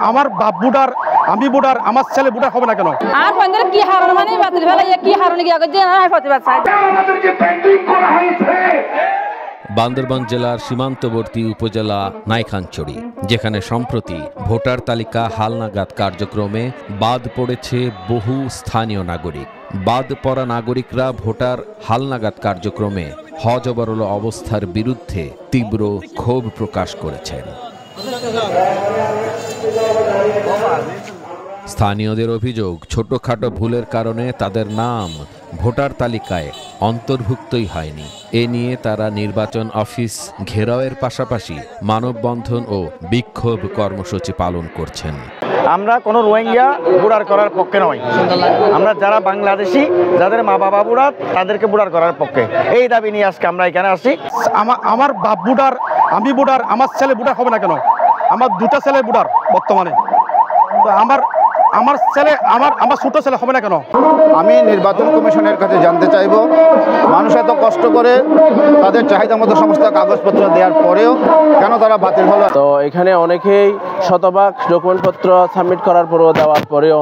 আমার বাপ ভোটার, আমি ভোটার, আমার ছেলে ভোটার হবে না কেন? আর পয়েন্ট কি হারানো মানে বাতিল ফেলাই কি হারানো কি আগে যে না প্রতিবাদ চাই। বান্দরবান জেলার সীমান্তবর্তী উপজেলা নাইখানছড়ি, যেখানে সম্প্রতি ভোটার তালিকা হালনাগাদ কার্যক্রমে বাদ পড়েছে বহু স্থানীয় নাগরিক। বাদ পড়া নাগরিকরা ভোটার হালনাগাদ কার্যক্রমে হযবরল অবস্থার বিরুদ্ধে তীব্র ক্ষোভ প্রকাশ করেছেন। স্থানীয়দের অভিযোগ, ছোটখাটো ভুলের কারণে তাদের নাম ভোটার তালিকায় অন্তর্ভুক্তই হয়নি। এ নিয়ে তারা নির্বাচন অফিস ঘেরাওয়ের পাশাপাশি মানববন্ধন ও বিক্ষোভ কর্মসূচি পালন করছেন। আমরা কোনো রোহিঙ্গা বুড়ার করার পক্ষে নয়। আমরা যারা বাংলাদেশি, যাদের মা বাবা বুড়া, তাদেরকে বুড়ার করার পক্ষে। এই দাবি নিয়ে আজকে আমরা এখানে আসি। আমার বাপ ভোটার, আমি ভোটার, আমার ছেলে ভোটার হবে না কেন? আমার দুটা ছেলে ভোটার বর্তমানে, তো আমার ছেলে আমার ছোট ছেলে হবে না কেন? আমি নির্বাচন কমিশনের কাছে জানতে চাইব, মানুষ এত কষ্ট করে তাদের চাহিদা মতো সমস্ত কাগজপত্র দেওয়ার পরেও কেন তারা বাতিল হলো? তো এখানে অনেকেই শতভাগ ডকুমেন্টপত্র সাবমিট করার পরেও দেওয়ার পরেও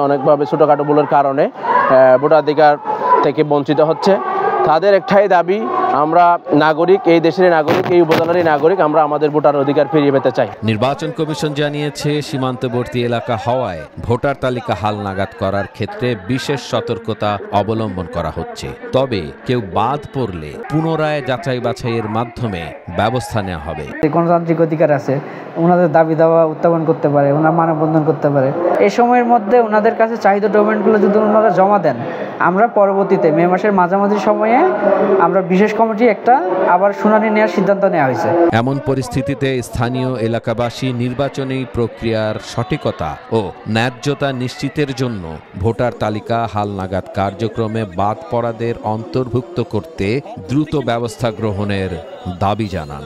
অনেকভাবে ছোটোখাটো ভুলের কারণে ভোটাধিকার থেকে বঞ্চিত হচ্ছে। তাদের একটাই দাবি, আমরা নাগরিক, এই দেশের নাগরিক, এই উপজেলারই নাগরিক, আমরা আমাদের ভোটার অধিকার ফিরিয়ে পেতে চাই। নির্বাচন কমিশন জানিয়েছে, সীমান্তবর্তী এলাকা হওয়ায় ভোটার তালিকা হালনাগাদ করার ক্ষেত্রে বিশেষ সতর্কতা অবলম্বন করা হচ্ছে। তবে কেউ বাদ পড়লে পুনরায় যাচাই বাছাইয়ের মাধ্যমে ব্যবস্থা নেওয়া হবে। গণতান্ত্রিক অধিকার আছে, ওনাদের দাবি দাওয়া উত্থাপন করতে পারে, ওনারা মানববন্ধন করতে পারে। এই সময়ের মধ্যে ওনাদের কাছে চাহিদা ডকুমেন্টগুলো যদি ওনারা জমা দেন, আমরা পরবর্তীতে মে মাসের মাঝামাঝি সময়ে আমরা বিশেষ কমিটি একটা আবার শুনানি নেওয়ার সিদ্ধান্ত নেওয়া হয়েছে। এমন পরিস্থিতিতে স্থানীয় এলাকাবাসী নির্বাচনী প্রক্রিয়ার সঠিকতা ও ন্যায্যতা নিশ্চিতের জন্য ভোটার তালিকা হালনাগাদ কার্যক্রমে বাদ পড়াদের অন্তর্ভুক্ত করতে দ্রুত ব্যবস্থা গ্রহণের দাবি জানান।